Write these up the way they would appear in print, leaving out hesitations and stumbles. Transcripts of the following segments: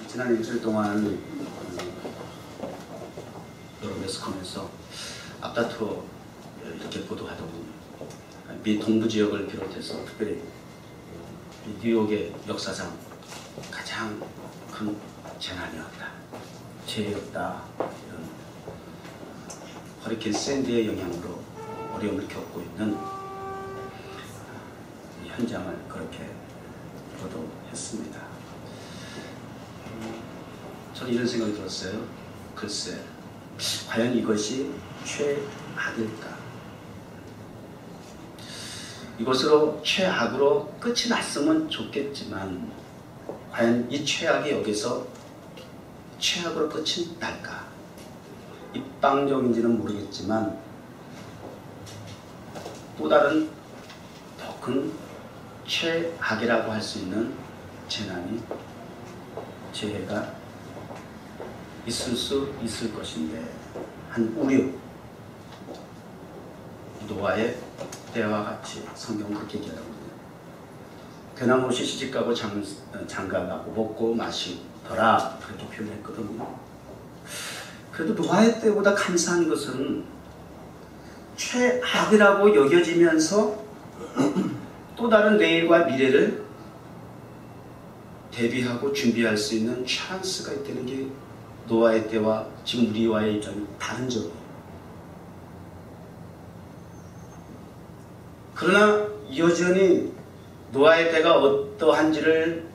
지난 일주일 동안 여러 매스컴에서 앞다투어 이렇게 보도하던 미 동부 지역을 비롯해서 특별히 뉴욕의 역사상 가장 큰 재난이었다, 재해였다, 이런 허리케인 샌디의 영향으로 어려움을 겪고 있는 이 현장을 그렇게 보도했습니다. 저는 이런 생각이 들었어요. 글쎄, 과연 이것이 최악일까? 이것으로 최악으로 끝이 났으면 좋겠지만 과연 이 최악이 여기서 최악으로 끝이 날까? 입방정인지는 모르겠지만 또 다른 더 큰 최악이라고 할 수 있는 재난이, 재해가 있을 수 있을 것인데, 한 우려, 노아의 때와 같이 성경은 그렇게 얘기하거든요. 대나무시 시집가고 장가가고 먹고 마시더라, 그렇게 표현했거든요. 그래도 노아의 때보다 감사한 것은 최악이라고 여겨지면서 또 다른 내일과 미래를 대비하고 준비할 수 있는 찬스가 있다는 게 노아의 때와 지금 우리와의 입장이 다른 점이에요. 그러나 여전히 노아의 때가 어떠한지를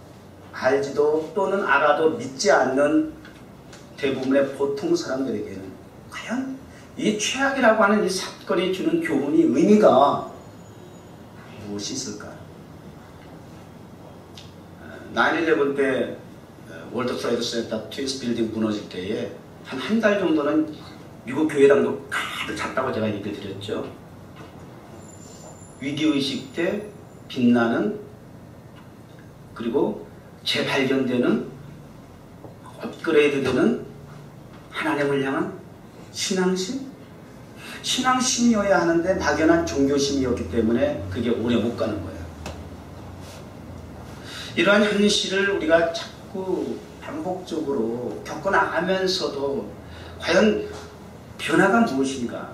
알지도 또는 알아도 믿지 않는 대부분의 보통 사람들에게는 과연 이 최악이라고 하는 이 사건이 주는 교훈이, 의미가 무엇이 있을까? 9/11 때 월드 트레이드 센터 트윈스 빌딩 무너질 때에 한 달 정도는 미국 교회당도 가득 찼다고 제가 얘기를 드렸죠. 위기의식 때 빛나는, 그리고 재발견되는, 업그레이드되는 하나님을 향한 신앙심? 신앙심이어야 하는데 막연한 종교심이었기 때문에 그게 오래 못 가는 거예요. 이러한 현실을 우리가 자꾸 반복적으로 겪어나가면서도 과연 변화가 무엇인가?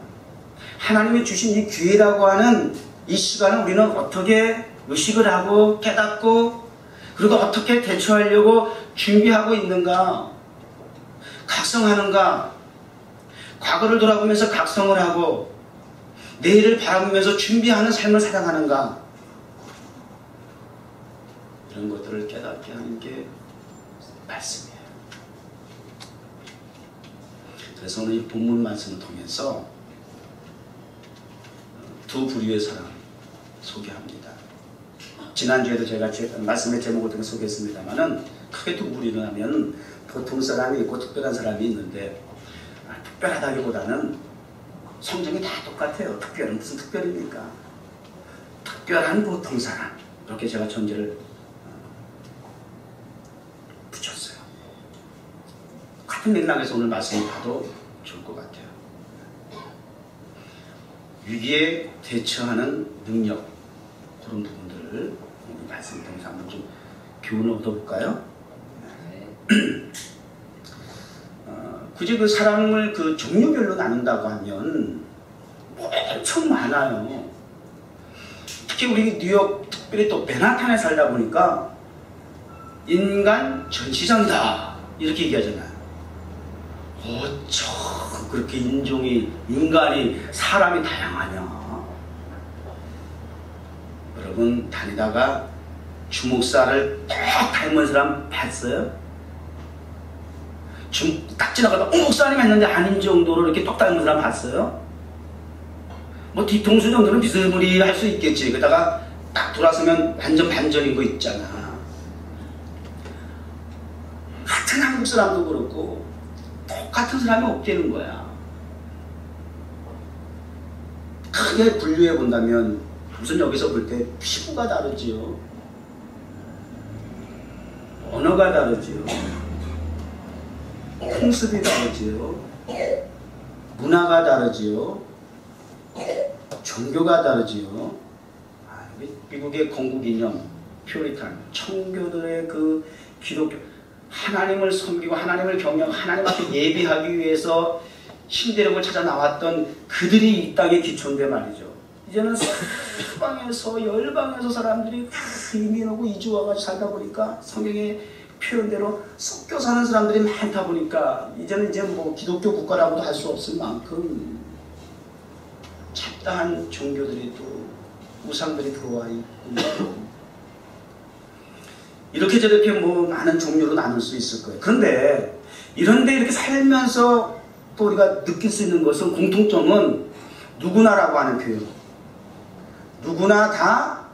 하나님이 주신 이 기회라고 하는 이 시간을 우리는 어떻게 의식을 하고 깨닫고, 그리고 어떻게 대처하려고 준비하고 있는가? 각성하는가? 과거를 돌아보면서 각성을 하고 내일을 바라보면서 준비하는 삶을 살아가는가? 이런 것들을 깨닫게 하는 게 말씀이에요. 그래서 오늘 이 본문 말씀을 통해서 두 부류의 사람 소개합니다. 지난주에도 제가 말씀의 제목을 통해 소개했습니다만은, 크게 두 부류는 하면 보통 사람이 있고 특별한 사람이 있는데, 특별하다기보다는 성경이 다 똑같아요. 특별은 무슨 특별입니까? 특별한 보통 사람, 이렇게 제가 전제를 붙였어요. 같은 맥락에서 오늘 말씀을 봐도 좋을 것 같아요. 위기에 대처하는 능력, 그런 부분들을 오늘 말씀을 통해서 한번 좀 교훈을 얻어볼까요? 굳이 그 사람을 그 종류별로 나눈다고 하면 엄청 많아요. 특히 우리 뉴욕, 특별히 또 맨하탄에 살다 보니까 인간 전시장이다, 이렇게 얘기하잖아요. 어쩜 그렇게 인간이, 사람이 다양하냐. 여러분, 다니다가 주목사를 딱 닮은 사람 봤어요? 지금 딱 지나가다 목사님 했는데 아닌 정도로 이렇게 똑 닮은 사람 봤어요? 뭐 뒤통수 정도는 비스무리 할 수 있겠지. 그러다가 딱 돌아서면 완전 반전인 거 있잖아. 같은 한국 사람도 그렇고 똑같은 사람이 없다는 거야. 크게 분류해 본다면 우선 여기서 볼 때 피부가 다르지요, 언어가 다르지요, 풍습이 다르지요, 문화가 다르지요, 종교가 다르지요. 미국의 건국 이념, 퓨리탄, 청교도의 그 기독교, 하나님을 섬기고 하나님을 경외하고 하나님 앞에 예배하기 위해서 신대륙을 찾아 나왔던 그들이 이 땅에 기초인데 말이죠. 이제는 서방에서 열방에서 사람들이 이민 오고 이주 와가지고 살다 보니까 성경의 표현대로 섞여 사는 사람들이 많다 보니까 이제는 이제 뭐 기독교 국가라고도 할 수 없을 만큼 잡다한 종교들이 또 우상들이 들어와 있고 이렇게 저렇게 뭐 많은 종류로 나눌 수 있을 거예요. 그런데 이런데 이렇게 살면서 또 우리가 느낄 수 있는 것은 공통점은 누구나라고 하는 표현. 누구나 다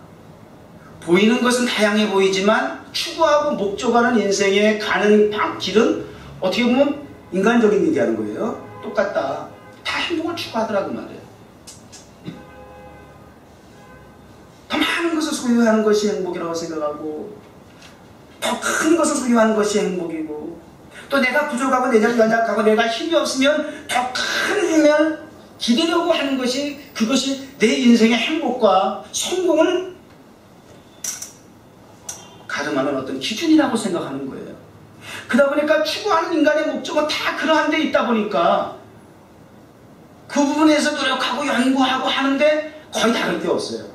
보이는 것은 다양해 보이지만 추구하고 목적하는 인생에 가는 길은 어떻게 보면 인간적인 얘기하는 거예요. 똑같다. 다 행복을 추구하더라고 말이에요. 더 많은 것을 소유하는 것이 행복이라고 생각하고 더 큰 것을 소유하는 것이 행복이고 또 내가 부족하고 내가 연약하고 내가 힘이 없으면 더 큰 힘을 기대려고 하는 것이 그것이 내 인생의 행복과 성공을 가름하는 어떤 기준이라고 생각하는 거예요. 그러다 보니까 추구하는 인간의 목적은 다 그러한 데 있다 보니까 그 부분에서 노력하고 연구하고 하는데 거의 다를 게 없어요.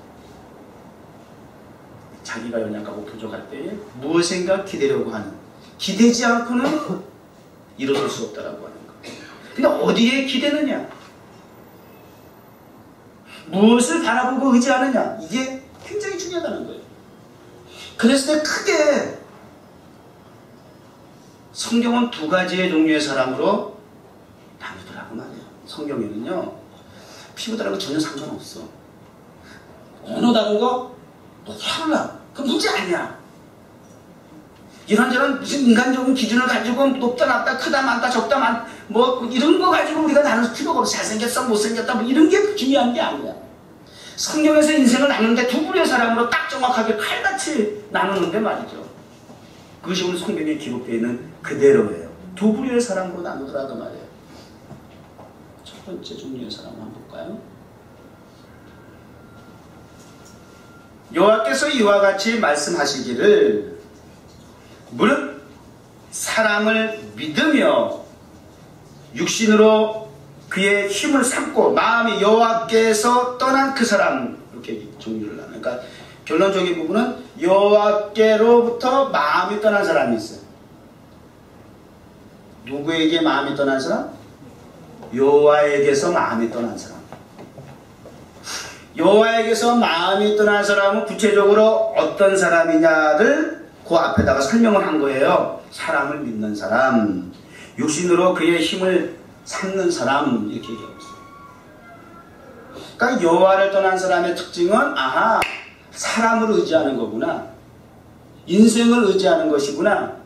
자기가 연약하고 부족할 때에 무엇인가 기대려고 하는 기대지 않고는 이뤄낼 수 없다라고 하는 거예요. 근데 어디에 기대느냐? 무엇을 바라보고 의지하느냐? 이게 굉장히 중요하다는 거예요. 그랬을 때 크게 성경은 두 가지의 종류의 사람으로 나누더라고 말이에요. 성경에는요. 피부 다른 거 전혀 상관없어. 언어 다른 거 몰라. 그 문제 아니야. 이런저런 무슨 인간적인 기준을 가지고 높다 낮다 크다 많다 적다 뭐 이런 거 가지고 우리가 나눌 필요가 없어. 잘생겼어 못생겼다 뭐 이런 게 중요한 게 아니야. 성경에서 인생을 나누는데 두 부류의 사람으로 딱 정확하게 칼같이 나누는데 말이죠. 그것이 오늘 성경에 기록되어 있는 그대로예요. 두 부류의 사람으로 나누더라도 말이에요. 첫 번째 종류의 사람 한번 볼까요? 여호와께서 이와 같이 말씀하시기를 무릇 사람을 믿으며 육신으로 그의 힘을 삼고 마음이 여호와께서 떠난 그 사람 이렇게 종류를 나눠요. 그러니까 결론적인 부분은 여호와께로부터 마음이 떠난 사람이 있어요. 누구에게 마음이 떠난 사람? 여호와에게서 마음이 떠난 사람. 여호와에게서 마음이 떠난 사람은 구체적으로 어떤 사람이냐를 그 앞에다가 설명을 한 거예요. 사람을 믿는 사람, 육신으로 그의 힘을 삼는 사람 이렇게 얘기하고 있어요. 그러니까 여호와를 떠난 사람의 특징은 아하 사람을 의지하는 거구나. 인생을 의지하는 것이구나.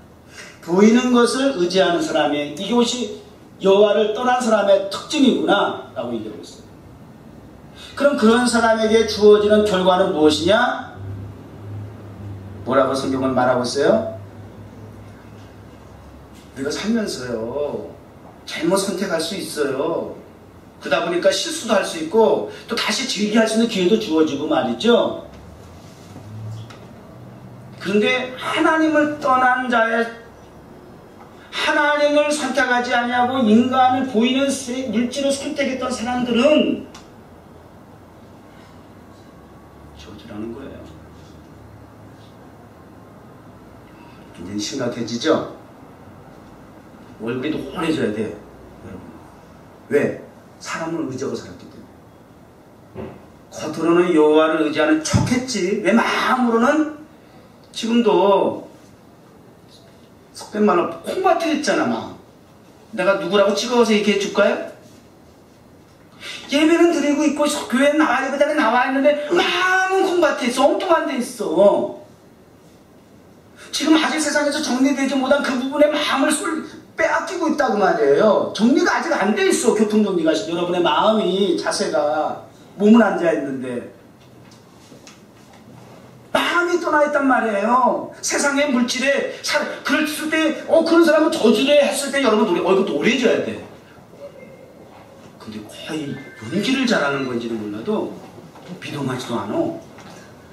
보이는 것을 의지하는 사람의 이것이 여호와를 떠난 사람의 특징이구나 라고 얘기하고 있어요. 그럼 그런 사람에게 주어지는 결과는 무엇이냐? 뭐라고 성경은 말하고 있어요? 우리가 살면서요 잘못 선택할 수 있어요. 그러다 보니까 실수도 할 수 있고 또 다시 재기할 수 있는 기회도 주어지고 말이죠. 그런데 하나님을 떠난 자의 하나님을 선택하지 아니하고 인간을 보이는 물질을 선택했던 사람들은 저주라는 거예요. 굉장히 심각해지죠? 얼굴이 노래져야 돼, 여러분. 왜? 사람을 의지하고 살았기 때문에. 겉으로는 여호와를 의지하는 척했지. 왜 마음으로는 지금도 속된 말로 콩밭에 했잖아. 막 내가 누구라고 찍어서 얘기해 줄까요? 예배는 드리고 있고 교회에 나와 예배당에 나와 있는데 마음은 콩밭에 있어. 엉뚱한 데 있어. 지금 아직 세상에서 정리되지 못한 그 부분에 마음을 빼앗기고 있다고 말이에요. 정리가 아직 안 돼 있어. 교통정리가. 여러분의 마음이 자세가 몸은 앉아 있는데 마음이 떠나 있단 말이에요. 세상의 물질에 그랬을 때 그런 사람은 저주래 했을 때 여러분 이거 노래져야 돼. 근데 거의 연기를 잘하는 건지는 몰라도 비동하지도 않아.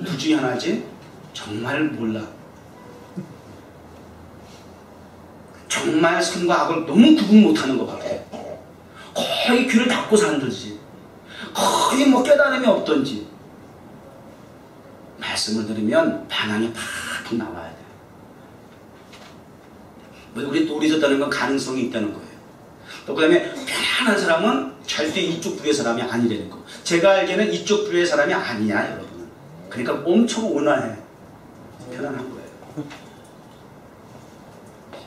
둘 중에 하나지? 정말 몰라. 정말 선과 악을 너무 구분 못하는 것 같아요. 거의 귀를 닫고 산듯이, 거의 뭐 깨달음이 없던지. 말씀을 들으면 반항이 팍팍 나와야 돼요. 우리 또 오리졌다는 건 가능성이 있다는 거예요. 또 그 다음에 편안한 사람은 절대 이쪽 부류의 사람이 아니라는 거. 제가 알기에는 이쪽 부류의 사람이 아니야, 여러분. 그러니까 엄청 온화해. 편안한 거예요.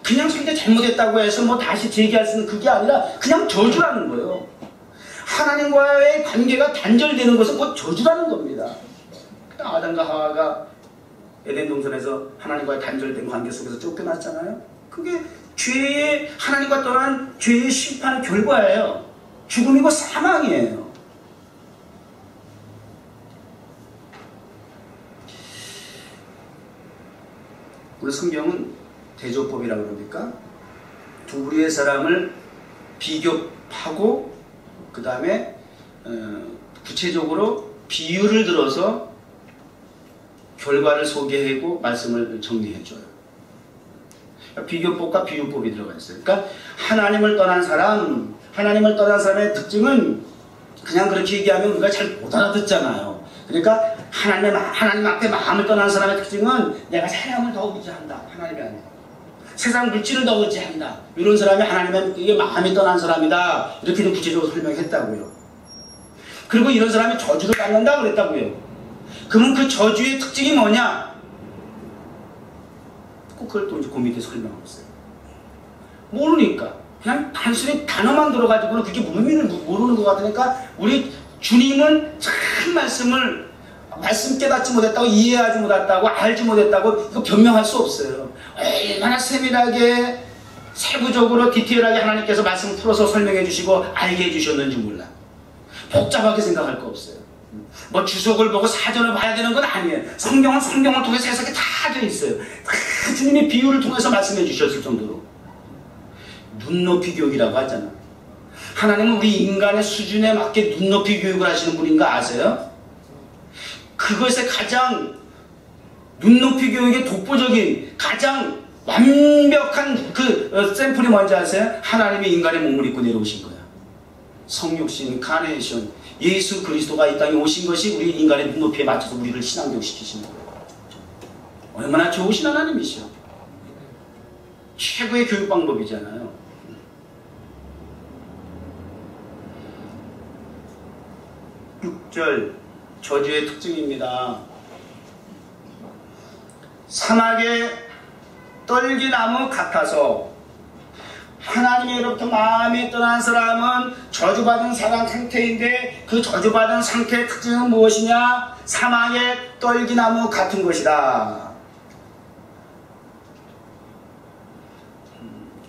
그냥 상대 잘못했다고 해서 뭐 다시 제기할 수 있는 그게 아니라 그냥 저주라는 거예요. 하나님과의 관계가 단절되는 것은 곧 저주라는 겁니다. 아담과 하와가 에덴 동산에서 하나님과의 단절된 관계 속에서 쫓겨났잖아요. 그게 죄의, 하나님과 떠난 죄의 심판 결과예요. 죽음이고 사망이에요. 우리 성경은 대조법이라고 그럽니까? 두 부류의 사람을 비교하고 그 다음에 구체적으로 비유를 들어서 결과를 소개하고 말씀을 정리해줘요. 비교법과 비유법이 들어가 있어요. 그러니까 하나님을 떠난 사람의 특징은 그냥 그렇게 얘기하면 우리가 잘 못 알아듣잖아요. 그러니까 하나님 앞에 마음을 떠난 사람의 특징은 내가 사람을 더 의지한다. 하나님이 아니라 세상 물질을 더 의지한다. 이런 사람이 하나님은 이게 마음이 떠난 사람이다. 이렇게는 구체적으로 설명했다고요. 그리고 이런 사람이 저주를 받는다 그랬다고요. 그러면 그 저주의 특징이 뭐냐? 꼭 그걸 또 이제 그 밑에 설명하고 있어요. 모르니까. 그냥 단순히 단어만 들어가지고는 그게 의미를 모르는 것 같으니까 우리 주님은 참 말씀 깨닫지 못했다고, 이해하지 못했다고, 알지 못했다고 이거 변명할 수 없어요. 얼마나 세밀하게 세부적으로 디테일하게 하나님께서 말씀을 풀어서 설명해 주시고 알게 해주셨는지 몰라. 복잡하게 생각할 거 없어요. 뭐 주석을 보고 사전을 봐야 되는 건 아니에요. 성경은 성경을 통해서 해석이 다 되어 있어요. 다 주님이 비유를 통해서 말씀해 주셨을 정도로. 눈높이 교육이라고 하잖아. 하나님은 우리 인간의 수준에 맞게 눈높이 교육을 하시는 분인 거 아세요? 그것의 가장 눈높이 교육의 독보적인 가장 완벽한 그 샘플이 뭔지 아세요? 하나님이 인간의 몸을 입고 내려오신 거야. 성육신, 카네이션, 예수 그리스도가 이 땅에 오신 것이 우리 인간의 눈높이에 맞춰서 우리를 신앙교육시키시는 거예요. 얼마나 좋으신 하나님이시오. 최고의 교육 방법이잖아요. (6절) 저주의 특징입니다. 사막의 떨기나무 같아서. 하나님으로부터 마음이 떠난 사람은 저주받은 사람 상태인데 그 저주받은 상태의 특징은 무엇이냐? 사막의 떨기나무 같은 것이다.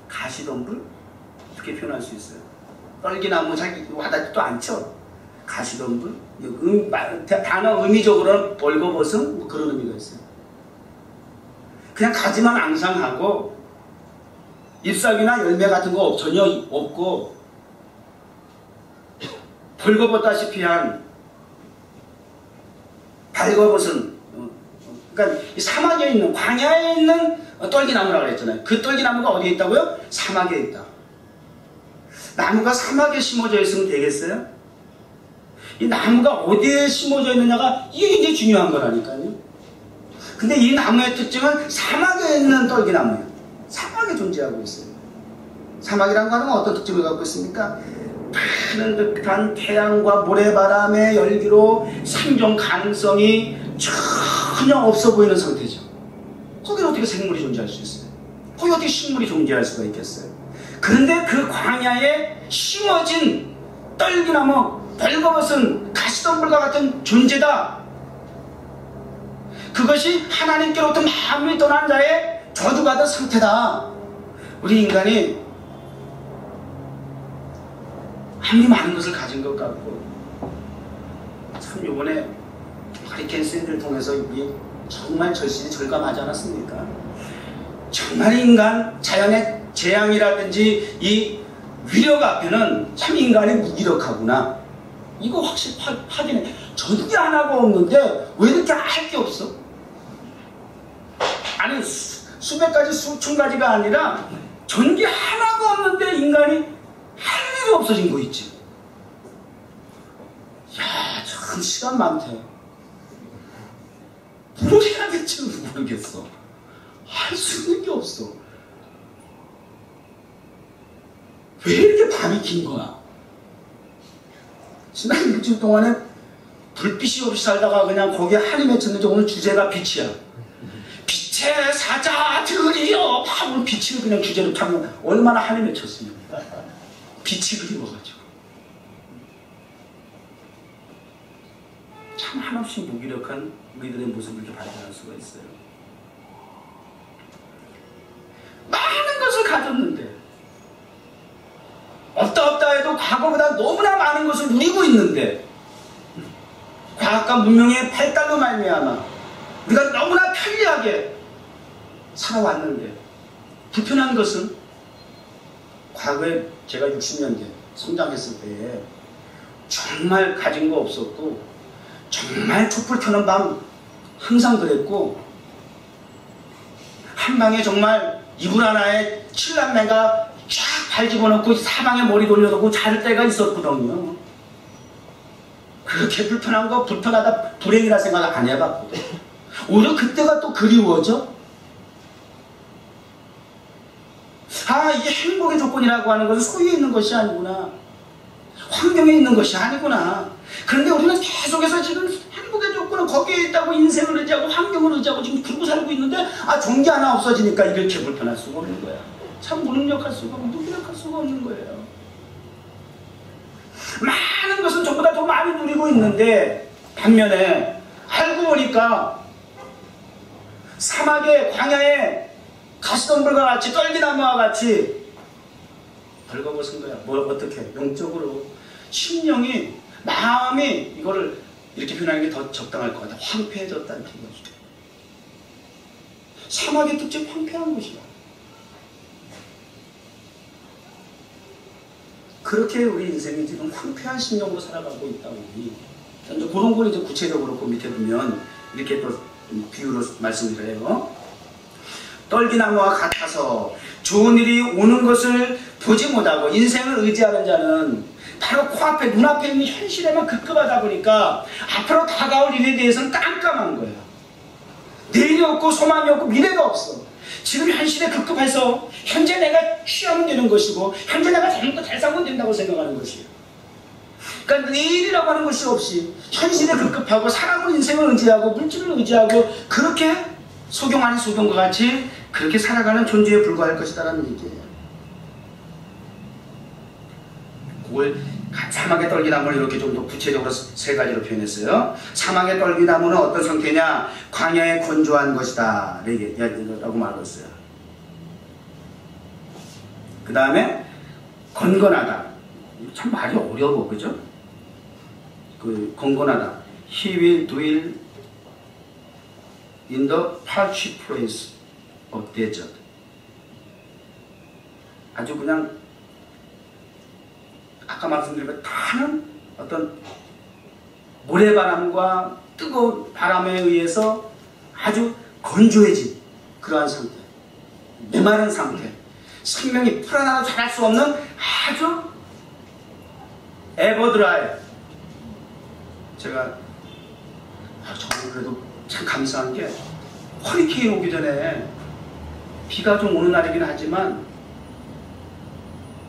가시덤불? 이렇게 표현할 수 있어요. 떨기나무 자기 와닿지도 않죠? 가시덤불? 단어 의미적으로는 벌거벗은 뭐 그런 의미가 있어요. 그냥 가지만 앙상하고 잎사귀나 열매 같은 거 전혀 없고 벌거벗다시피 한 발거벗은, 그러니까 이 사막에 있는, 광야에 있는 떨기나무라고 했잖아요. 그 떨기나무가 어디에 있다고요? 사막에 있다. 나무가 사막에 심어져 있으면 되겠어요? 이 나무가 어디에 심어져 있느냐가 이게 이제 중요한 거라니까요. 근데 이 나무의 특징은 사막에 있는 떨기나무예요. 사막에 존재하고 있어요. 사막이라는 거는 어떤 특징을 갖고 있습니까? 파는 듯한 태양과 모래바람의 열기로 생존 가능성이 전혀 없어 보이는 상태죠. 거기는 어떻게 생물이 존재할 수 있어요? 거기 어떻게 식물이 존재할 수가 있겠어요? 그런데 그 광야에 심어진 떨기나무, 벌거벗은 가시덤불과 같은 존재다. 그것이 하나님께로부터 마음이 떠난 자의 저주받은 상태다. 우리 인간이 아무리 많은 것을 가진 것 같고, 참 요번에 하리케인 샌드를 통해서 우리 정말 절실히 절감하지 않았습니까? 정말 인간, 자연의 재앙이라든지 이 위력 앞에는 참 인간이 무기력하구나. 이거 확실히 확인해. 전개 하나가 없는데 왜 이렇게 할 게 없어? 아니 수백 가지 수천 가지가 아니라 전기 하나가 없는데 인간이 할 일이 없어진 거 있지. 야, 참 시간 많대. 뭘 해야 될지는 모르겠어. 할 수 있는 게 없어. 왜 이렇게 밤이 긴 거야? 지난 일주일 동안에 불빛이 없이 살다가 그냥 거기에 한이 맺혔는데 오늘 주제가 빛이야. 빛의 사자들이여. 오늘 빛을 그냥 주제로 타면 얼마나 한이 맺혔습니까? 빛이 그리워가지고. 참 한없이 무기력한 우리들의 모습을 이렇게 발견할 수가 있어요. 많은 것을 가졌는데 없다 해도 과거보다 너무나 많은 것을 누리고 있는데 과학과 문명의 발달로 말미암아 우리가 너무나 편리하게 살아왔는데 불편한 것은 과거에 제가 60년대 성장했을 때에 정말 가진 거 없었고 정말 촛불 켜는 밤 항상 그랬고 한 방에 정말 이불 하나에 7남매가 쫙 발 집어넣고 사방에 머리 돌려놓고 잘 때가 있었거든요. 그렇게 불편한 거 불편하다 불행이라 생각 안 해봤거든. 오히려 그때가 또 그리워져. 아, 이게 행복의 조건이라고 하는 것은 소유에 있는 것이 아니구나. 환경에 있는 것이 아니구나. 그런데 우리는 계속해서 지금 행복의 조건은 거기에 있다고 인생을 의지하고 환경을 의지하고 지금 그러고 살고 있는데 아, 종기 하나 없어지니까 이렇게 불편할 수가 없는 거야. 참 무능력할 수가 없고 무기력할 수가 없는 거예요. 많은 것은 전부 다 더 많이 누리고 있는데 반면에 알고 보니까 사막의 광야에 가시덤불과 같이 떨기나무와 같이 벌거벗은 거야. 뭘 어떻게 영적으로 심령이 마음이 이거를 이렇게 표현하는 게 더 적당할 것 같아. 황폐해졌다는 거죠. 사막의 특징 황폐한 것이야. 그렇게 우리 인생이 지금 황폐한 심령으로 살아가고 있다 보니 이제 그런 걸 이제 구체적으로 그 밑에 보면 이렇게 또 비유로 말씀을 해요. 떨기나무와 같아서 좋은 일이 오는 것을 보지 못하고 인생을 의지하는 자는 바로 코앞에 눈앞에 있는 현실에만 급급하다 보니까 앞으로 다가올 일에 대해서는 깜깜한 거야. 내일이 없고 소망이 없고 미래가 없어. 지금 현실에 급급해서 현재 내가 취하면 되는 것이고 현재 내가 잘 살면 된다고 생각하는 것이에요. 그러니까 내일이라고 하는 것이 없이 현실에 급급하고 사람을 인생을 의지하고 물질을 의지하고 그렇게 소경 아닌 소경과 같이 그렇게 살아가는 존재에 불과할 것이다라는 얘기예요. 그걸 사막의 떨기나무를 이렇게 좀 더 구체적으로 세 가지로 표현했어요. 사막의 떨기나무는 어떤 상태냐? 광야에 건조한 것이다 라고 말했어요. 그 다음에 건건하다. 참 말이 어려워, 그죠? 그 건건하다. He will dwell in the parched place of desert. 아주 그냥 아까 말씀드린 것 다는 어떤 모래바람과 뜨거운 바람에 의해서 아주 건조해진 그러한 상태, 메마른 상태, 생명이 풀 하나 자랄 수 없는 아주 에버드라이. 제가 저는 그래도 참 감사한 게 허리케인 오기 전에 비가 좀 오는 날이긴 하지만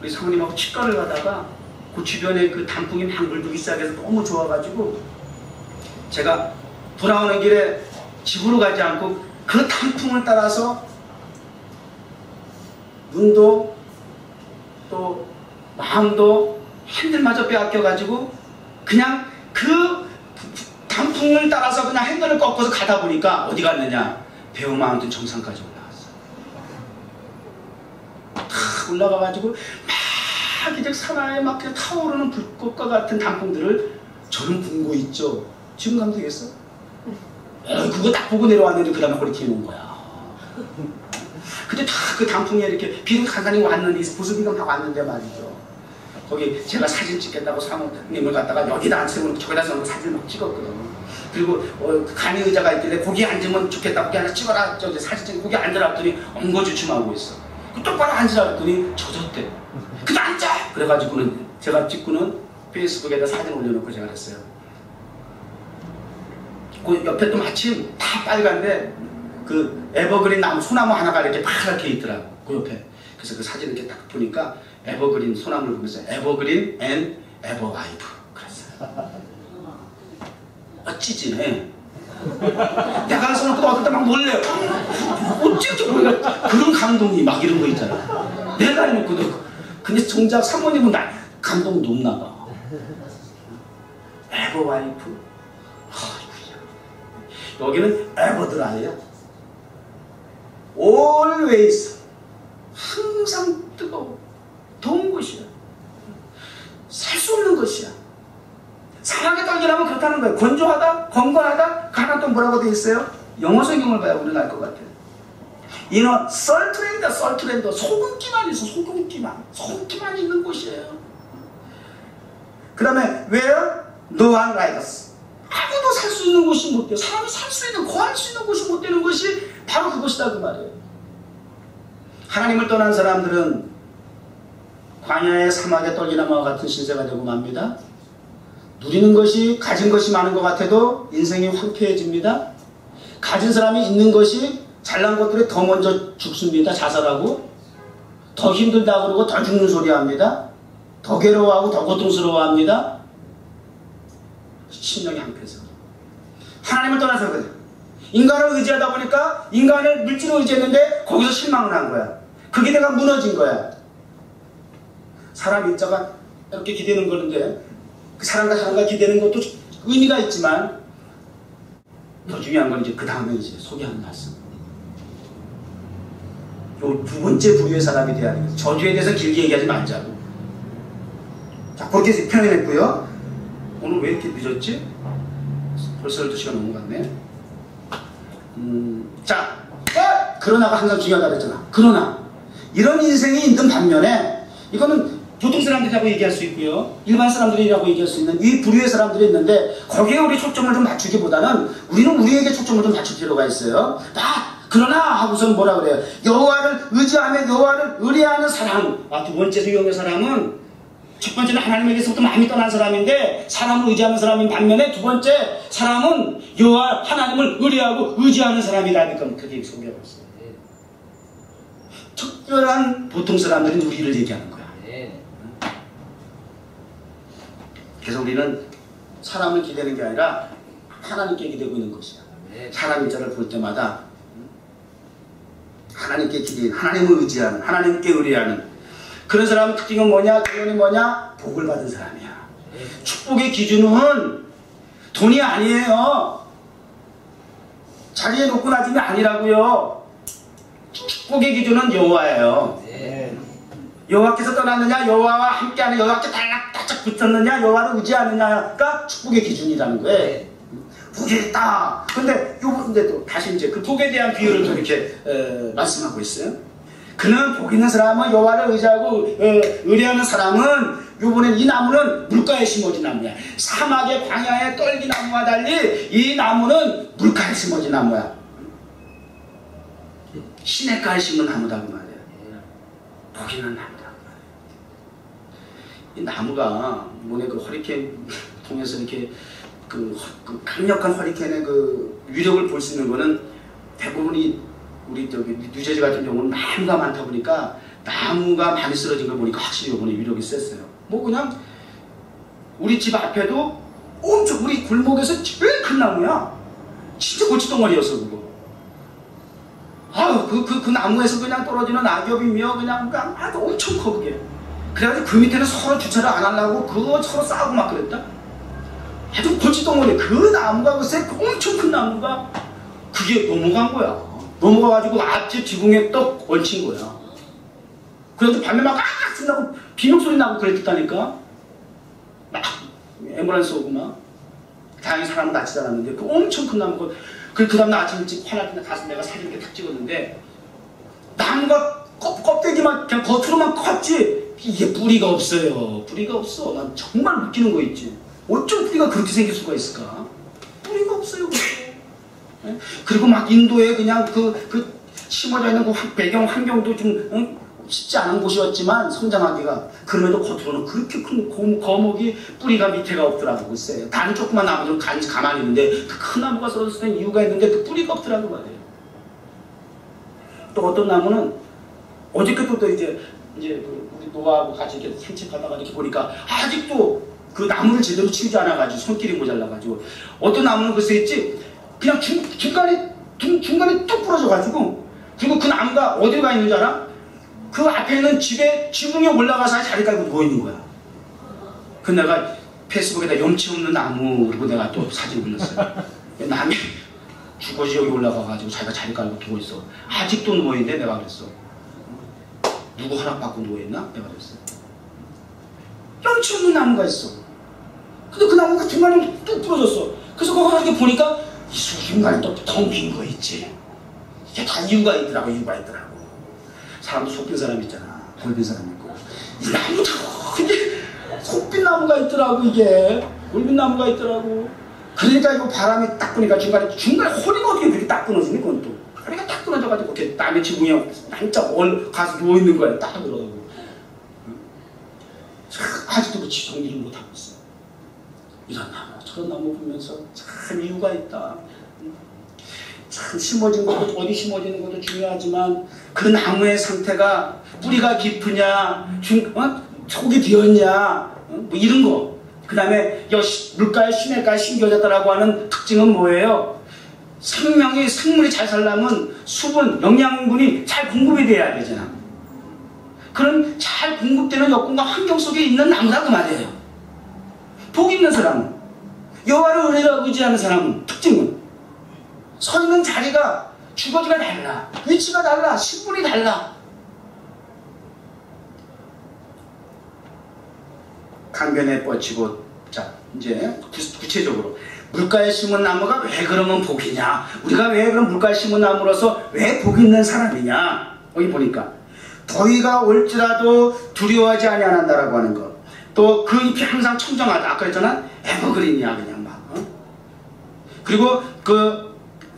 우리 사모님하고 치과를 가다가 그 주변에 그 단풍이 막 물들기 시작해서 너무 좋아가지고 제가 돌아오는 길에 집으로 가지 않고 그 단풍을 따라서 눈도 또 마음도 핸들마저 빼앗겨가지고 그냥 그 단풍을 따라서 그냥 핸들을 꺾어서 가다 보니까 어디 갔느냐? 배우 마운틴 정상까지 올라왔어. 탁 올라가가지고 막 이제 산하에 막 그냥 타오르는 불꽃과 같은 단풍들을 저는 본 거 있죠. 지금 가면 되겠어? 그거 딱 보고 내려왔는데 그 다음에 허리케인 온 거야. 근데 다 그 단풍에 이렇게 비로 간간히 왔는데 보슬비가 막 왔는데 말이죠. 거기 제가 사진 찍겠다고 사모님을 갖다가 여기다 안 세우고 저기다 세우고 사진을 막 찍었거든요. 그리고 간이 의자가 있길래 거기 앉으면 좋겠다. 거기 하나 찍어라. 저기 사진 찍고 거기 앉으라 했더니 엉거주춤하고 있어. 그 똑바로 앉으라 그랬더니 젖었대. 그래 앉아! 그래가지고는 제가 찍고는 페이스북에다 사진 올려놓고 제가 그랬어요. 그 옆에 또 마침 다 빨간데 그 에버그린 나무, 소나무 하나가 이렇게 파랗게 있더라고. 그 옆에. 그래서 그 사진 이렇게 딱 보니까 에버그린 소나무를 보면서 에버그린 앤 에버와이프 그랬어요. 찌지네. 내가 써놓고 어떨 때 막 놀래요. 어찌 우리가 그런 감동이 막 이런 거 있잖아. 내가 해놓고도. 근데 정작 사모님은 나 감동 높나 봐. 에버와이프. 여기는 에버드라이야. always. 항상 뜨거워. 더운 곳이야. 살 수 없는 것이야. 사랑에 떨기라면 그렇다는 거예요. 건조하다, 건건하다, 그 하나 또 뭐라고 되어 있어요? 영어 성경을 봐야 우리는 알 것 같아요. 이너 썰트랜더, 썰트랜더. 소금기만 있어, 소금기만 있는 곳이에요. 그 다음에 where no one like us. 아무도 살 수 있는 곳이 못 돼요. 사람이 살 수 있는, 거할 수 있는 곳이 못 되는 것이 바로 그것이다 그 말이에요. 하나님을 떠난 사람들은 광야의 사막의 떨기나무와 같은 신세가 되고 맙니다. 누리는 것이, 가진 것이 많은 것 같아도 인생이 황폐해집니다. 가진 사람이 있는 것이 잘난 것들이 더 먼저 죽습니다. 자살하고 더 힘들다 그러고 더 죽는 소리 합니다. 더 괴로워하고 더 고통스러워합니다. 심령이 황폐해서. 하나님을 떠나서 그래. 인간을 의지하다 보니까 인간을 물질을 의지했는데 거기서 실망을 한 거야. 그 기대가 무너진 거야. 사람 인자가 이렇게 기대는 거는데 그 사람과 기대는 것도 의미가 있지만 더 중요한 건 이제 그 다음에 이제 소개하는 말씀. 요 두 번째 부류의 사람이 돼야 되겠어. 저주에 대해서 길게 얘기하지 말자고. 자, 그렇게 표현했고요. 오늘 왜 이렇게 늦었지? 벌써 12시가 넘어갔네. 자, 그러나가 항상 중요하다고 했잖아. 그러나 이런 인생이 있는 반면에 이거는 보통 사람들이라고 얘기할 수 있고요. 일반 사람들이라고 얘기할 수 있는 이 부류의 사람들이 있는데 거기에 우리 초점을 좀 맞추기보다는 우리는 우리에게 초점을 좀 맞출 필요가 있어요. 그러나 하고선 뭐라 그래요? 여호와를 의지하며 여호와를 의뢰하는 사람. 두 번째 유형의 사람은 첫 번째는 하나님에게서부터 마음이 떠난 사람인데 사람을 의지하는 사람인 반면에 두 번째 사람은 여호와 하나님을 의뢰하고 의지하는 사람이라니까 그렇게 소개하고 있어요. 특별한 보통 사람들은 우리를 얘기하는 거야. 그래서 우리는 사람을 기대는 게 아니라 하나님께 기대고 있는 것이야. 하나님 자를 볼 때마다 하나님께 기대는, 하나님을 의지하는, 하나님께 의뢰하는 그런 사람은 특징은 뭐냐? 결론이 뭐냐? 복을 받은 사람이야. 축복의 기준은 돈이 아니에요. 자리에 놓고 낮음이 아니라고요. 축복의 기준은 여호와예요. 여호와께서 떠났느냐, 여호와와 함께하는, 여호와께 달락달락 붙었느냐, 여호와를 의지하느냐가 축복의 기준이라는 거예요. 복이 있다. 근데 또 다시 이제 그 복에 대한 비유를 좀 이렇게 말씀하고 있어요. 그는 복 있는 사람은 여호와를 의지하고 의뢰하는 사람은 요번엔 이 나무는 물가에 심어진 나무야. 사막의 광야의 떨기나무와 달리 이 나무는 물가에 심어진 나무야. 시냇가에 심은 나무다 그 말이야. 복 있는 나무다. 이 나무가 이번에 그 허리케인 통해서 이렇게 그 강력한 허리케인의 그 위력을 볼 수 있는 거는 대부분이 우리 저기 뉴저지 같은 경우는 나무가 많다 보니까 나무가 많이 쓰러진 걸 보니까 확실히 이번에 위력이 셌어요. 뭐 그냥 우리 집 앞에도 엄청 우리 골목에서 제일 큰 나무야. 진짜 고치덩어리였어 그거. 아유 그 나무에서 그냥 떨어지는 낙엽이며 그냥 아주 엄청 커 그게. 그래가지고 그 밑에는 서로 주차를 안 하려고 그거 서로 싸우고 막 그랬다. 아주 고치덩어리. 그 나무가 글쎄 엄청 큰 나무가 그게 넘어간 거야. 넘어가가지고 앞집 지붕에 떡 얹힌 거야. 그래도 밤에 막 깍깍 쓴다고 비명소리 나고 그랬다니까. 막 앰뷸런스 오고 막. 다행히 사람은 낫지 않았는데 그 엄청 큰 나무가 그 다음날 아침 일찍 화날 때 가서 내가 사진 이렇게 탁 찍었는데 나무가 껍데기만 그냥 겉으로만 컸지 이게 뿌리가 없어요. 뿌리가 없어. 난 정말 웃기는 거 있지. 어쩜 뿌리가 그렇게 생길 수가 있을까? 뿌리가 없어요. 그리고 막 인도에 그냥 그 심어져 있는 그 배경 환경도 좀 쉽지 않은 곳이었지만 성장하기가, 그럼에도 겉으로는 그렇게 큰 거목이 뿌리가 밑에가 없더라고. 글쎄요. 다른 조그만 나무들은 가만히 있는데 그 큰 나무가 쓰러졌을 때 이유가 있는데 그 뿌리가 없더라고 말이에요. 또 어떤 나무는 어저께 또 이제 우리 노아하고 같이 이렇게 산책하다가 이렇게 보니까 아직도 그 나무를 제대로 치우지 않아가지고 손길이 모자라가지고, 어떤 나무는 글쎄 있지 그냥 중간에 뚝 부러져가지고, 그리고 그 나무가 어디로 가 있는 줄 알아? 그 앞에 있는 지붕에 올라가서 자리 깔고 누워있는 거야. 그 내가 페이스북에다 염치 없는 나무 그리고 내가 또 사진 올렸어요. 남이 주거지 여기 올라가가지고 자기가 자리 깔고 누워있어. 아직도 누워있는데 내가 그랬어. 누구 허락받고 누워있나? 내가 그랬어. 염치 없는 나무가 있어. 근데 그 나무가 중간에 뚝 부러졌어. 그래서 그거 이렇게 보니까 이 중간에 또 텅 빈 거 있지. 이게 다 이유가 있더라고. 사람도 속빈 사람 있잖아. 돌빈 사람 있고. 이 나무도 근데 속빈 나무가 있더라고. 이게 돌빈 나무가 있더라고. 그러니까 이거 바람이 딱 부니까 중간에 허리가 어떻게 그렇게 딱 끊어지니? 그건 또 허리가 딱 끊어져가지고 이렇게 남의 지붕에 한짝 가서 누워있는 거야. 딱 그러고. 아직도 그 정리를 못하고 있어. 이런 나무 저런 나무 보면서 참 이유가 있다. 참 심어진 것도, 어디 심어지는 것도 중요하지만 그 나무의 상태가 뿌리가 깊으냐, 속이 비었냐, 뭐 이런 거. 그 다음에 물가에 시냇가에 심겨졌다라고 하는 특징은 뭐예요? 생물이 잘 살려면 수분, 영양분이 잘 공급이 돼야 되잖아. 그런 잘 공급되는 여건과 환경 속에 있는 나무라 그 말이에요. 복 있는 사람은, 여호와를 은혜로 의지하는 사람은 특징은 서 있는 자리가, 주거지가 달라, 위치가 달라, 신분이 달라. 강변에 뻗치고. 자, 이제 구체적으로 물가에 심은 나무가 왜 그러면 복이냐, 우리가 왜 그럼 물가에 심은 나무로서 왜 복 있는 사람이냐. 여기 보니까 더위가 올지라도 두려워하지 아니한다라고 하는 것. 또 그 잎이 항상 청정하다. 아까 했잖아. 에버그린이야 그냥 막. 그리고 그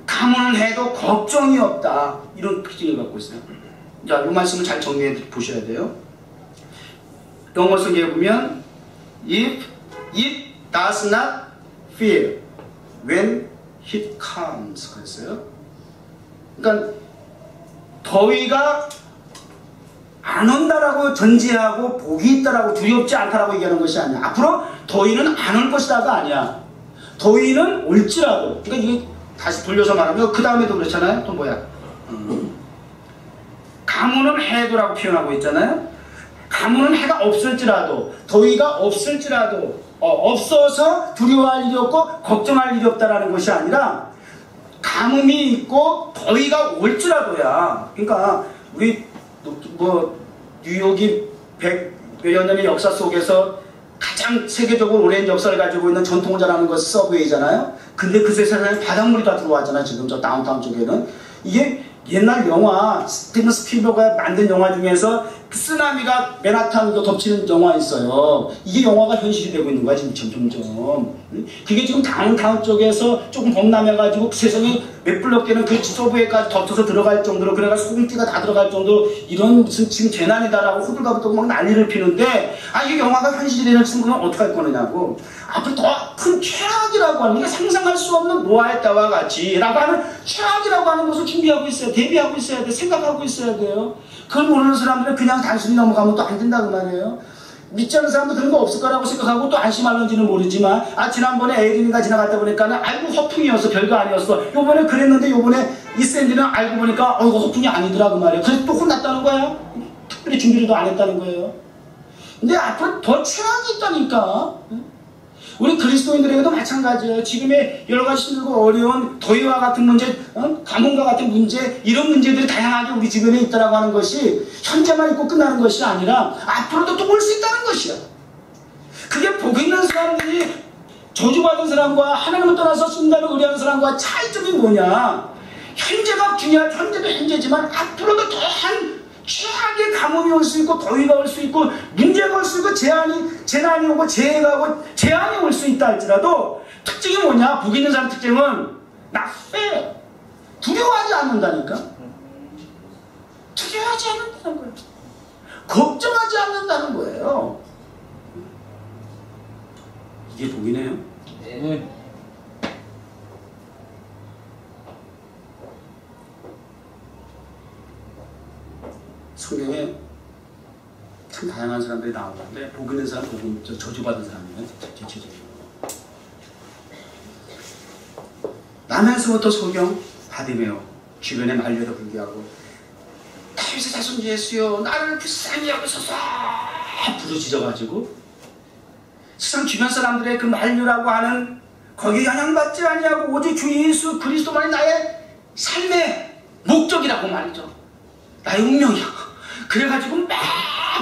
가뭄을 해도 걱정이 없다. 이런 특징을 갖고 있어요. 자, 이 말씀을 잘 정리해 보셔야 돼요. 영어 성경에 보면 If it does not fear when heat comes 그랬어요. 그러니까 더위가 안 온다라고 전제하고 복이 있다라고 두렵지 않다라고 얘기하는 것이 아니야. 앞으로 더위는 안 올 것이다가 아니야. 더위는 올지라도. 그러니까 이게 다시 돌려서 말하면 그 다음에도 그렇잖아요. 또 뭐야? 가뭄은 해도라고 표현하고 있잖아요. 가뭄은 해가 없을지라도, 더위가 없을지라도, 없어서 두려워할 일이 없고 걱정할 일이 없다라는 것이 아니라 가뭄이 있고 더위가 올지라도야. 그러니까 우리 뉴욕이 100여 년의 역사 속에서 가장 세계적으로 오랜 역사를 가지고 있는 전통을 잘하는 것이 서브웨이잖아요. 근데 그 세상에 바닷물이 다 들어왔잖아요. 지금 저 다운타운 쪽에는. 이게 옛날 영화, 스티븐 스필버그가 만든 영화 중에서 쓰나미가 맨하탄도 덮치는 영화 있어요. 이게 영화가 현실이 되고 있는 거야 지금 점점. 그게 지금 다운타운 쪽에서 조금 범람해가지고 세상에 몇 블럭 되는 그 서브웨이까지 덮쳐서 들어갈 정도로, 그래가지고 소금기가 다 들어갈 정도로 이런 무슨 지금 재난이다라고 호들갑을 떠고 막 난리를 피는데, 이 영화가 현실이 되는 순간은 어떻게 할 거느냐고. 앞으로 더 큰 최악이라고 하는 게 상상할 수 없는 노아의 때와 같이 라고 하는 최악이라고 하는 것을 준비하고 있어야, 대비하고 있어야 돼. 생각하고 있어야 돼요. 그걸 모르는 사람들은 그냥 단순히 넘어가면 또 안 된다고 말이에요. 믿지 않는 사람도 그런 거 없을 거라고 생각하고 또 안심할는지는 모르지만, 지난번에 에이린이가 지나갔다 보니까는 알고 허풍이었어. 별거 아니었어. 요번에 그랬는데 요번에 이 샌디는 알고 보니까 이거 허풍이 아니더라 그 말이에요. 그래서 또 혼났다는 거야. 특별히 준비를 더 안 했다는 거예요. 근데 앞으로 더 최악이 있다니까. 우리 그리스도인들에게도 마찬가지예요. 지금의 여러 가지 힘들고 어려운 더위와 같은 문제, 가뭄과 같은 문제, 이런 문제들이 다양하게 우리 주변에 있다라고 하는 것이 현재만 있고 끝나는 것이 아니라 앞으로도 또 올 수 있다는 것이야. 그게 복 있는 사람들이 저주받은 사람과 하나님을 떠나서 순간을 의뢰하는 사람과 차이점이 뭐냐. 현재가 중요한, 현재도 현재지만 앞으로도 더한 최악의 가뭄이 올 수 있고 더위가 올 수 있고 문제가 올 수 있고 재난이 오고 재해가 오고 재앙이 올 수 있다 할지라도 특징이 뭐냐. 복 있는 사람 특징은 두려워하지 않는다니까. 두려워하지 않는다는 거예요. 걱정하지 않는다는 거예요. 이게 복이네요. 네. 성경에 참 다양한 사람들이 나오는데 복 있는 사람, 복은 저주받은 사람이면 대체적으로. 나면서부터 소경 바디메오 주변에 말려도 불구하고 다윗의 자손 예수여 나를 불쌍히 여기소서 부르짖어가지고 세상 주변 사람들의 그 만류라고 하는 거기에 영향받지 아니하고 오직 주 예수 그리스도만이 나의 삶의 목적이라고 말이죠. 나의 운명이야. 그래가지고 막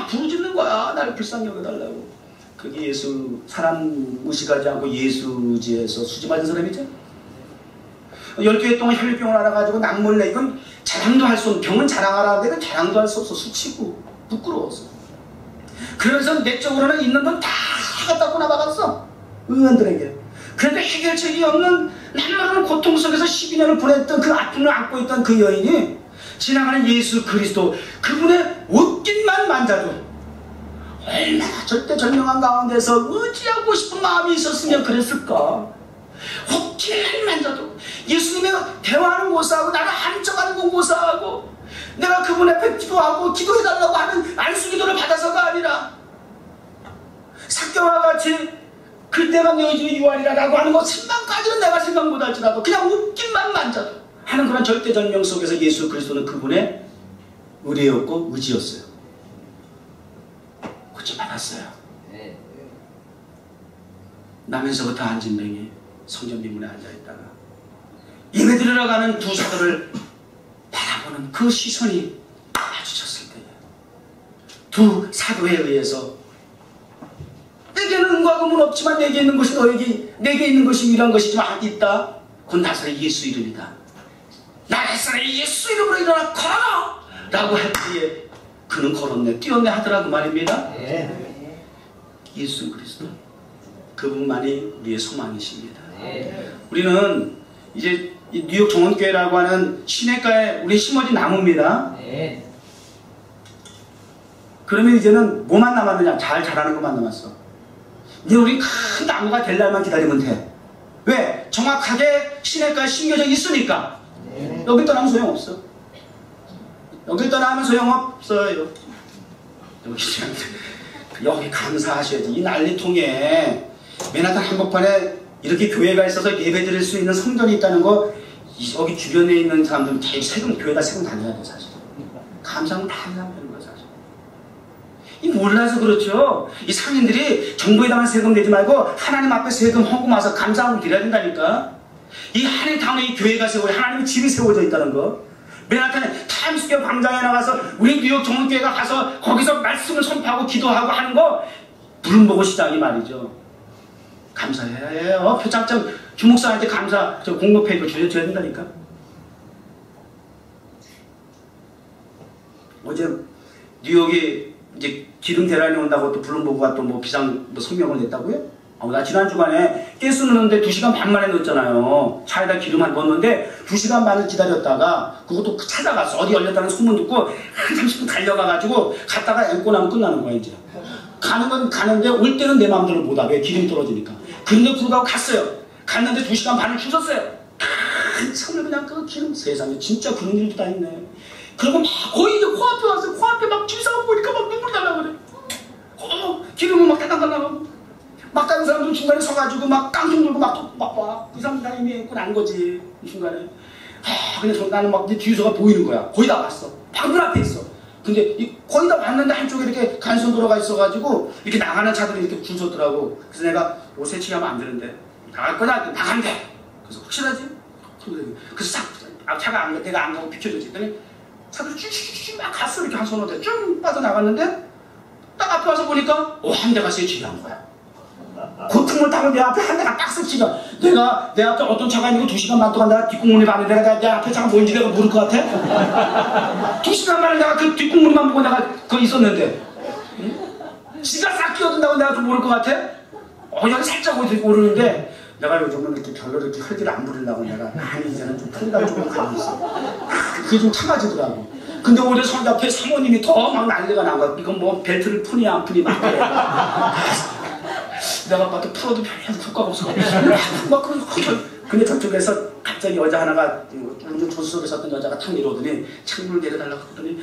부르짖는 거야. 나를 불쌍히 여겨달라고. 그게 예수 사람 무시하지 않고 예수지에서 수지 맞은 사람이죠. 10개월 동안 혈류병을 알아가지고 낙몰래. 이건 자랑도 할 수 없는, 병은 자랑하라는데 이건 자랑도 할 수 없어. 수치고 부끄러웠어. 그래서 내적으로는 있는 돈 다 갖다 꼬나박았어. 의원들에게. 그런데 해결책이 없는 남모르는 고통 속에서 12년을 보냈던 그 아픔을 안고 있던 그 여인이 지나가는 예수 그리스도 그분의 옷깃만 만져도 얼마나 절대절명한 가운데서 의지하고 싶은 마음이 있었으면 그랬을까. 옷깃만 만져도 예수님의 대화하는 고사하고 나를 한적하는 건 고사하고 내가 그분 앞에 기도하고 기도해달라고 하는 안수기도를 받아서가 아니라 삭개와 같이 그때가 너희들의 유한이라고 하는 것 10만까지는 내가 생각 못할지라도 그냥 웃기만 만져도 하는 그런 절대절명 속에서 예수 그리스도는 그분의 의뢰였고 의지였어요. 고침받았어요. 나면서부터 안진뱅이 성전 뒷문에 앉아있다가 예배 드리러 가는 두 사도를 바라보는 그 시선이 마주쳤을 때에 두 사도에 의해서 내게는 은과 금은 없지만 내게 있는 것이 내게 있는 것이 유일한 것이지만 있다. 곧 나사렛 예수 이름이다. 나사렛 예수 이름으로 일어나 걸어라! 라고 할 때에 그는 걸었네, 뛰었네 하더라 그 말입니다. 예수 그리스도 그분만이 우리의 소망이십니다. 우리는 이제 뉴욕 정원교회라고 하는 시내가에 우리 심어진 나무입니다. 그러면 이제는 뭐만 남았느냐? 잘 자라는 것만 남았어. 이제 우리 큰 나무가 될 날만 기다리면 돼. 왜? 정확하게 시내가에 심겨져 있으니까. 여기 떠나면 소용없어. 여기 떠나면 소용없어요. 여기 감사하셔야지. 이 난리통에 맨하탄 한복판에 이렇게 교회가 있어서 예배 드릴 수 있는 성전이 있다는 거 여기 주변에 있는 사람들은 다 세금, 교회다 세금 다 내야 돼 사실. 감사는 다 해야 되는 거야 사실. 이 몰라서 그렇죠. 이 상인들이 정부에다만 세금 내지 말고 하나님 앞에 세금 헌금 와서 감사하고 드려야 된다니까. 이 한인타운에 이 교회가 세워져 하나님의 집이 세워져 있다는 거. 맨하탄에 타임스퀘어 광장에 나가서 우리 뉴욕 정원교회가 가서 거기서 말씀을 선포하고 기도하고 하는 거 부름보고 시장이 말이죠. 감사해야 해요. 표창장 주목사한테 감사 공로패도 줘야 된다니까. 어제 뉴욕에 이제 기름 대란이 온다고 또 블룸버그가 또 뭐 비상 뭐 성명을 냈다고요? 나 지난 주간에 가스 넣는데 2시간 반 만에 넣었잖아요. 차에다 기름 한 번 넣는데 2시간 반을 기다렸다가 그것도 찾아갔어. 어디 열렸다는 소문 듣고 한 30분 달려가가지고 갔다가 앵꼬 나면 끝나는 거야 이제. 가는 건 가는데 올 때는 내 마음대로 못 와. 왜? 기름이 떨어지니까. 그런데 불구하고 갔어요. 갔는데 2시간 반을 주셨어요. 손을 그냥 그 기름 세상에 진짜 그런 일도 다 있네. 그리고 막 거의 이제 코앞에 왔어요. 코앞에 막 집사람 보니까 막 눈물 날라 그래. 기름이 막 달랑 달라가고 막 다른 사람들 중간에 서가지고 막 깡총 들고 막 봐. 그 사람 다 이미 입고 난 거지 이 중간에. 근데 나는 막 이제 뒤에서가 보이는 거야. 거의 다 왔어. 방문 앞에 있어. 근데 거의 다 왔는데 한쪽에 이렇게 간선 들어가 있어가지고 이렇게 나가는 차들이 이렇게 줄 섰더라고. 그래서 내가 옷에 취하면 안 되는데 나갈 거냐? 나간대. 그래서 확실하지? 그래서 싹 차가 내가 안 가고 비켜줬지. 그랬더니 차들이 쭉 막 갔어. 이렇게 한 손으로 쭉 빠져나갔는데 딱 앞에 와서 보니까 한 대가 세 취한 거야. 고통을 타고 내 앞에 한 대가 딱 쓱치가. 내가 내 앞에 어떤 차가 있는 거 2시간 반 동안 내가 뒷공문이 봤는데 내가 내 앞에 차가 뭔지 내가 모를 것 같아? 2시간 만에 내가 그 뒷공문만 보고 내가 거기 있었는데 응? 지가 싹 끼어든다고 내가 좀 모를 것 같아? 여기 살짝 오르는데 내가 요즘은 이렇게 별로 이렇게 혈기를 안 부리려고 내가 아니 이제는 좀 통달 쪽으로 가고 있어. 그게 좀 참아지더라고. 근데 오히려 성 앞에 사모님이 더 막 난리가 난 거야. 이건 뭐 벨트를 푸니 안 푸니 막 그래. 내가 봐도 풀어도 별로 효과가 없어. 막 근데 저쪽에서 갑자기 여자 하나가 운전 조수석에 섰던 여자가 탁 내려오더니 창문을 내려달라고 했더니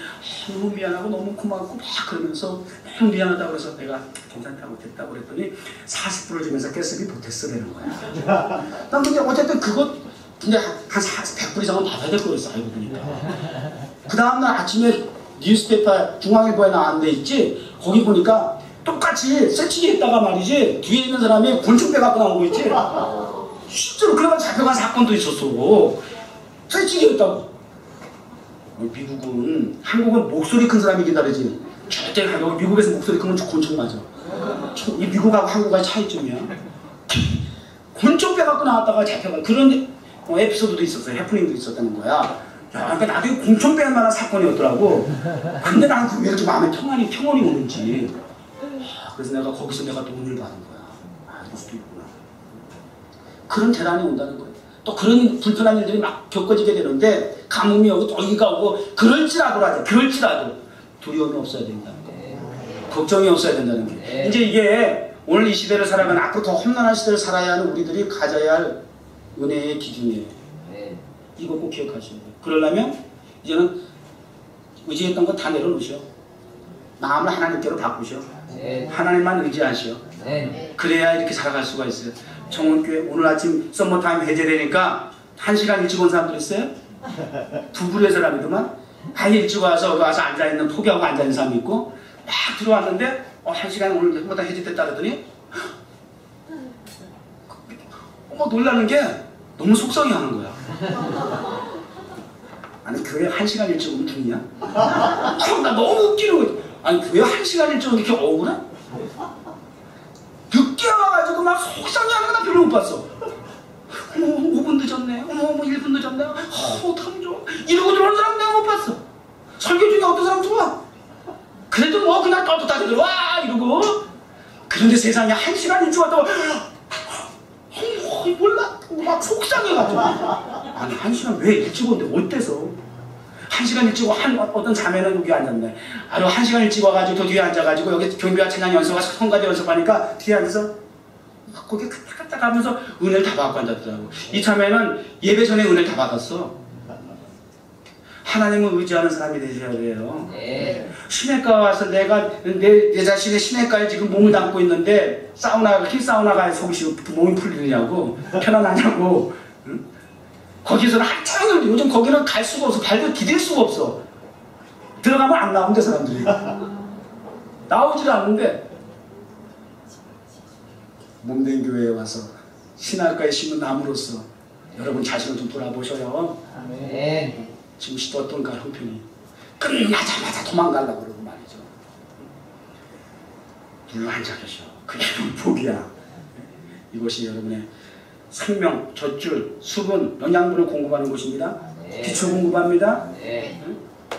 너무 미안하고 너무 고맙고 막 그러면서 너무 미안하다고 그래서 내가 괜찮다고 됐다고 그랬더니 40불을 주면서 가스비 보태쓰라는 거야. 난 근데 어쨌든 그거 근데 한 100불 이상은 받아야 될 거였어 알고 보니까. 그 다음날 아침에 뉴스페이퍼 중앙일보에 나왔는데 있지 거기 보니까 똑같이 세치기 했다가 말이지 뒤에 있는 사람이 곤충배 갖고 나온 거 있지 실제로 그래가지고 잡혀간 사건도 있었어. 세치기 했다고. 미국은 한국은 목소리 큰 사람이 기다리지 절대 여기 미국에서 목소리 크면 곤충 맞아. 이 미국하고 한국과의 차이점이야. 곤충배 갖고 나왔다가 잡혀간 그런 에피소드도 있었어요. 해프닝도 있었다는 거야. 야, 그러니까 나도 공천배할 만한 사건이었더라고. 근데 난 왜 이렇게 마음에 평온이 오는지. 그래서 내가 거기서 내가 돈을 받은 거야. 아, 이럴 수도 있구나. 그런 재난이 온다는 거예요. 또 그런 불편한 일들이 막 겪어지게 되는데 가뭄이 오고 더위가 오고 그럴지라도 두려움이 없어야 된다는 거예요. 걱정이 없어야 된다는 거예요. 이제 이게 오늘 이 시대를 살아가는 앞으로 더 험난한 시대를 살아야 하는 우리들이 가져야 할 은혜의 기준이에요. 이거 꼭 기억하셔야 돼요. 그러려면 이제는 의지했던 거 다 내려놓으셔. 마음을 하나님께로 바꾸셔. 하나님만 의지하시오. 그래야 이렇게 살아갈 수가 있어요. 정원교회 오늘 아침 썸머타임 해제되니까 1시간 일찍 온 사람들 있어요? 두 부류의 사람이더만 아예 일찍 와서 여기 와서 앉아있는 포기하고 앉아있는 사람이 있고 막 들어왔는데 1시간 오늘 썸머타임 해제됐다 그러더니 놀라는 게 너무 속상해 하는 거야. 아니 교회 1시간 일찍 오면 죽냐? 나 너무 웃기는 거야. 아니 교회 1시간 일찍 오면 이렇게 억울해? 늦게 와가지고 막 속상해하는 거 나 별로 못 봤어. 어머 5분 늦었네. 어머 1분 늦었네. 어떡하면 좋아. 이러고 들어오는 사람 내가 못 봤어. 설교 중에 어떤 사람 들어와. 그래도 뭐 그냥 떳떳하게 들어와 이러고. 그런데 세상에 1시간 일찍 왔다고 몰라 막 속상해가지고. 아니 1시간 왜 일찍 온데 어때서 1시간 일찍 와 어떤 자매는 여기 앉았네. 아유 1시간 일찍 와가지고 저 뒤에 앉아가지고 여기 경비와 찬양 연습과 성가대 연습하니까 뒤에 앉아서 거기 갔다 가면서 은혜를 다 받고 앉았더라고. 이 자매는 예배 전에 은혜를 다 받았어. 하나님을 의지하는 사람이 되셔야 돼요. 시내가 와서 내가 내 자신의 시내가에 지금 몸을 담고 있는데 힐사우나 가서 혹시 몸이 풀리냐고 편안하냐고. 응? 거기서는 한창을 요즘 거기는 갈 수가 없어. 발도 디딜 수가 없어. 들어가면 안 나온대 사람들이. 나오질 않는데 몸된 교회에 와서 신학가에 심은 나무로서 여러분 자신을 좀 돌아보셔요. 아멘. 지금 어떤가 형편이 끝나자마자 도망가려고 그러고 말이죠. 불로 앉아 계셔. 그게 복이야. 이것이 여러분의 생명, 젖줄, 수분, 영양분을 공급하는 곳입니다. 빛을 공급합니다.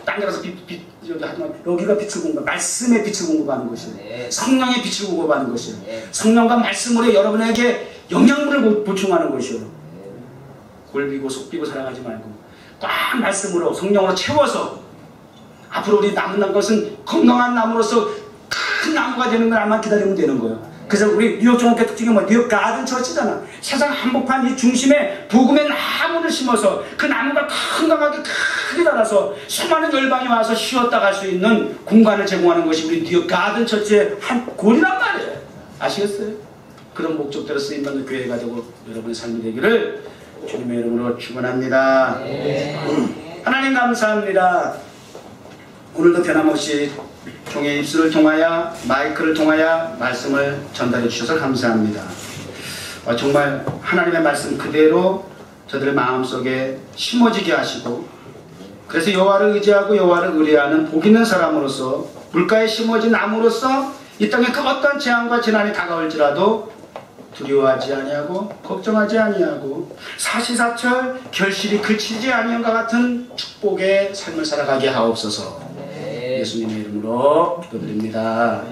딴 데 가서 여기 하지만 여기가 빛을 공급, 말씀의 빛을 공급하는 것이에요. 성령의 빛을 공급하는 것이에요. 성령과 말씀으로 여러분에게 영양분을 보충하는 것이에요. 골비고 속비고 살아가지 말고 꽉 말씀으로 성령으로 채워서 앞으로 우리 남은 것은 건강한 나무로서 큰 나무가 되는 걸 기다리면 되는 거예요. 그래서 우리 뉴욕 종합교회 특징이 뭐야? 뉴욕 가든 처치잖아. 세상 한복판 이 중심에 복음의 나무를 심어서 그 나무가 건강하게 크게 자라서 수많은 열방이 와서 쉬었다 갈 수 있는 공간을 제공하는 것이 우리 뉴욕 가든 처치의 한 골이란 말이에요. 아시겠어요? 그런 목적대로 쓰임받는 교회가 되고 여러분의 삶이 되기를 주님의 이름으로 축원합니다. 하나님 감사합니다. 오늘도 변함없이 종의 입술을 통하여 마이크를 통하여 말씀을 전달해 주셔서 감사합니다. 정말 하나님의 말씀 그대로 저들의 마음속에 심어지게 하시고 그래서 여호와를 의지하고 여호와를 의뢰하는 복 있는 사람으로서 물가에 심어진 나무로서 이 땅에 그 어떤 재앙과 재난이 다가올지라도 두려워하지 아니하고 걱정하지 아니하고 사시사철 결실이 그치지 아니한과 같은 축복의 삶을 살아가게 하옵소서. 예수님의 이름으로 기도드립니다.